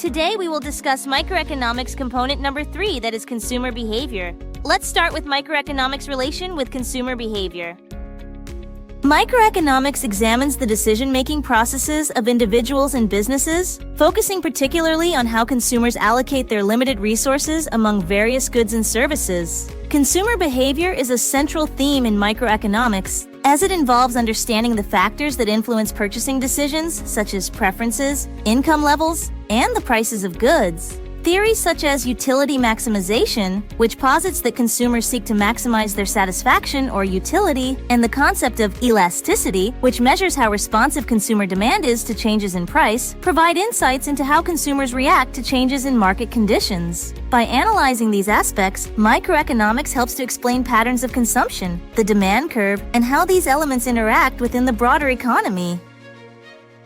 Today we will discuss microeconomics component number 3, that is consumer behavior. Let's start with microeconomics relation with consumer behavior. Microeconomics examines the decision-making processes of individuals and businesses, focusing particularly on how consumers allocate their limited resources among various goods and services. Consumer behavior is a central theme in microeconomics, as it involves understanding the factors that influence purchasing decisions, such as preferences, income levels, and the prices of goods. Theories such as utility maximization, which posits that consumers seek to maximize their satisfaction or utility, and the concept of elasticity, which measures how responsive consumer demand is to changes in price, provide insights into how consumers react to changes in market conditions. By analyzing these aspects, microeconomics helps to explain patterns of consumption, the demand curve, and how these elements interact within the broader economy.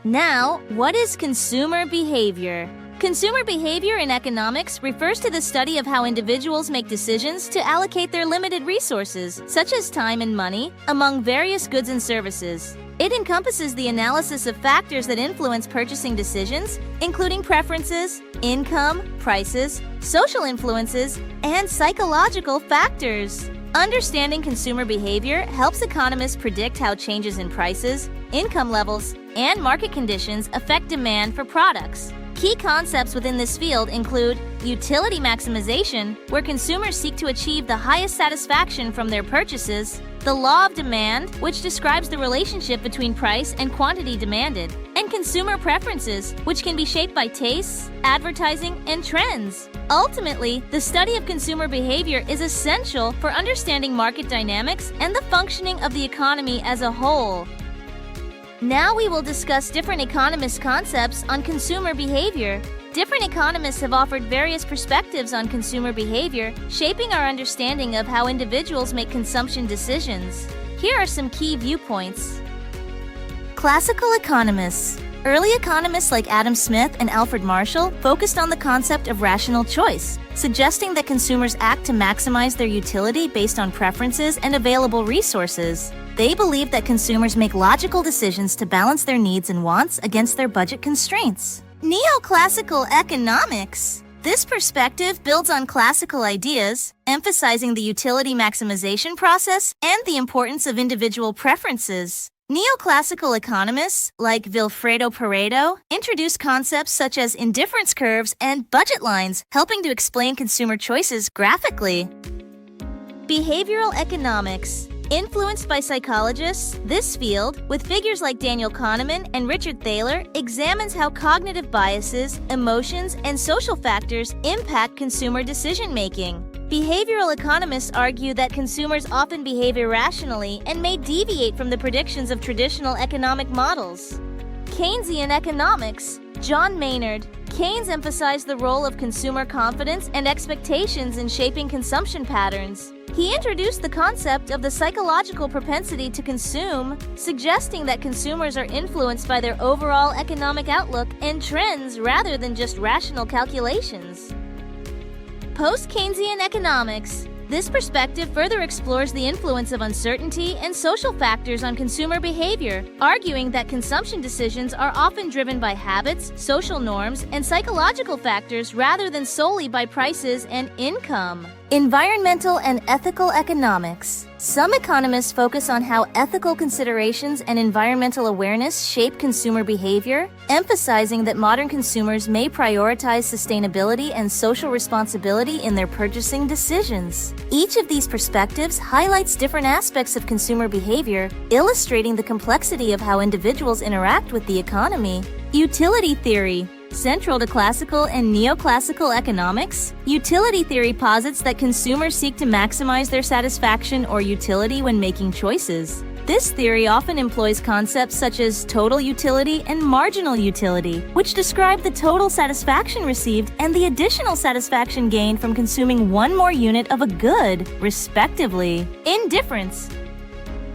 Now, what is consumer behavior? Consumer behavior in economics refers to the study of how individuals make decisions to allocate their limited resources, such as time and money, among various goods and services. It encompasses the analysis of factors that influence purchasing decisions, including preferences, income, prices, social influences, and psychological factors. Understanding consumer behavior helps economists predict how changes in prices, income levels, and market conditions affect demand for products. Key concepts within this field include utility maximization, where consumers seek to achieve the highest satisfaction from their purchases, the law of demand, which describes the relationship between price and quantity demanded, and consumer preferences, which can be shaped by tastes, advertising, and trends. Ultimately, the study of consumer behavior is essential for understanding market dynamics and the functioning of the economy as a whole. Now we will discuss different economists' concepts on consumer behavior. Different economists have offered various perspectives on consumer behavior, shaping our understanding of how individuals make consumption decisions. Here are some key viewpoints. Classical economists. Early economists like Adam Smith and Alfred Marshall focused on the concept of rational choice, suggesting that consumers act to maximize their utility based on preferences and available resources. They believe that consumers make logical decisions to balance their needs and wants against their budget constraints. Neoclassical economics. This perspective builds on classical ideas, emphasizing the utility maximization process and the importance of individual preferences. Neoclassical economists, like Vilfredo Pareto, introduce concepts such as indifference curves and budget lines, helping to explain consumer choices graphically. Behavioral economics. Influenced by psychologists, this field, with figures like Daniel Kahneman and Richard Thaler, examines how cognitive biases, emotions, and social factors impact consumer decision-making. Behavioral economists argue that consumers often behave irrationally and may deviate from the predictions of traditional economic models. Keynesian economics. John Maynard. Keynes emphasized the role of consumer confidence and expectations in shaping consumption patterns. He introduced the concept of the psychological propensity to consume, suggesting that consumers are influenced by their overall economic outlook and trends rather than just rational calculations. Post-Keynesian economics. This perspective further explores the influence of uncertainty and social factors on consumer behavior, arguing that consumption decisions are often driven by habits, social norms, and psychological factors rather than solely by prices and income. Environmental and ethical economics. Some economists focus on how ethical considerations and environmental awareness shape consumer behavior, emphasizing that modern consumers may prioritize sustainability and social responsibility in their purchasing decisions. Each of these perspectives highlights different aspects of consumer behavior, illustrating the complexity of how individuals interact with the economy. Utility theory. Central to classical and neoclassical economics, utility theory posits that consumers seek to maximize their satisfaction or utility when making choices. This theory often employs concepts such as total utility and marginal utility, which describe the total satisfaction received and the additional satisfaction gained from consuming one more unit of a good, respectively. Indifference.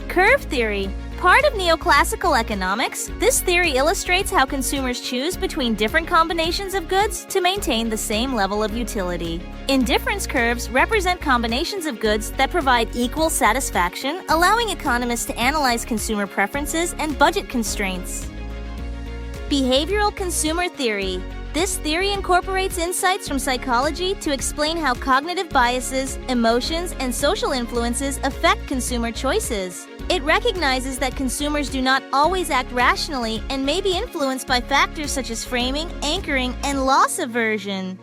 Curve theory. Part of neoclassical economics, this theory illustrates how consumers choose between different combinations of goods to maintain the same level of utility. Indifference curves represent combinations of goods that provide equal satisfaction, allowing economists to analyze consumer preferences and budget constraints. Behavioral consumer theory. This theory incorporates insights from psychology to explain how cognitive biases, emotions, and social influences affect consumer choices. It recognizes that consumers do not always act rationally and may be influenced by factors such as framing, anchoring, and loss aversion.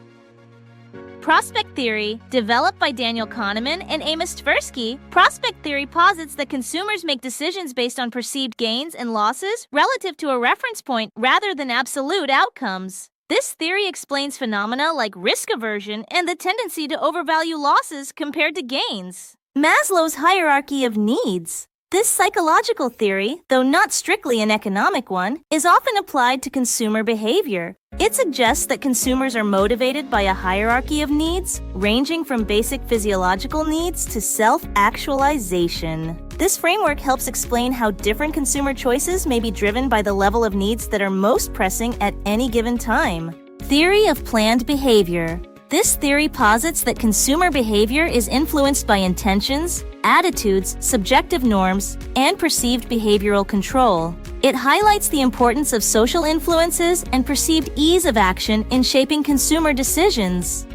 Prospect theory, developed by Daniel Kahneman and Amos Tversky, prospect theory posits that consumers make decisions based on perceived gains and losses relative to a reference point rather than absolute outcomes. This theory explains phenomena like risk aversion and the tendency to overvalue losses compared to gains. Maslow's hierarchy of needs. This psychological theory, though not strictly an economic one, is often applied to consumer behavior. It suggests that consumers are motivated by a hierarchy of needs, ranging from basic physiological needs to self-actualization. This framework helps explain how different consumer choices may be driven by the level of needs that are most pressing at any given time. Theory of planned behavior. This theory posits that consumer behavior is influenced by intentions, attitudes, subjective norms, and perceived behavioral control. It highlights the importance of social influences and perceived ease of action in shaping consumer decisions.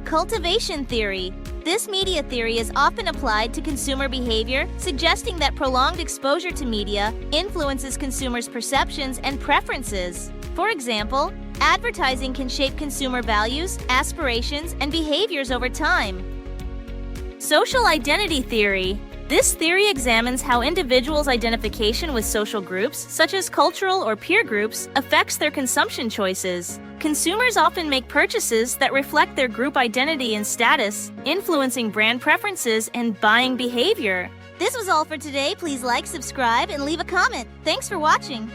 Cultivation theory. This media theory is often applied to consumer behavior, suggesting that prolonged exposure to media influences consumers' perceptions and preferences. For example, advertising can shape consumer values, aspirations, and behaviors over time. Social identity theory. This theory examines how individuals' identification with social groups, such as cultural or peer groups, affects their consumption choices. Consumers often make purchases that reflect their group identity and status, influencing brand preferences and buying behavior. This was all for today. Please like, subscribe, and leave a comment. Thanks for watching.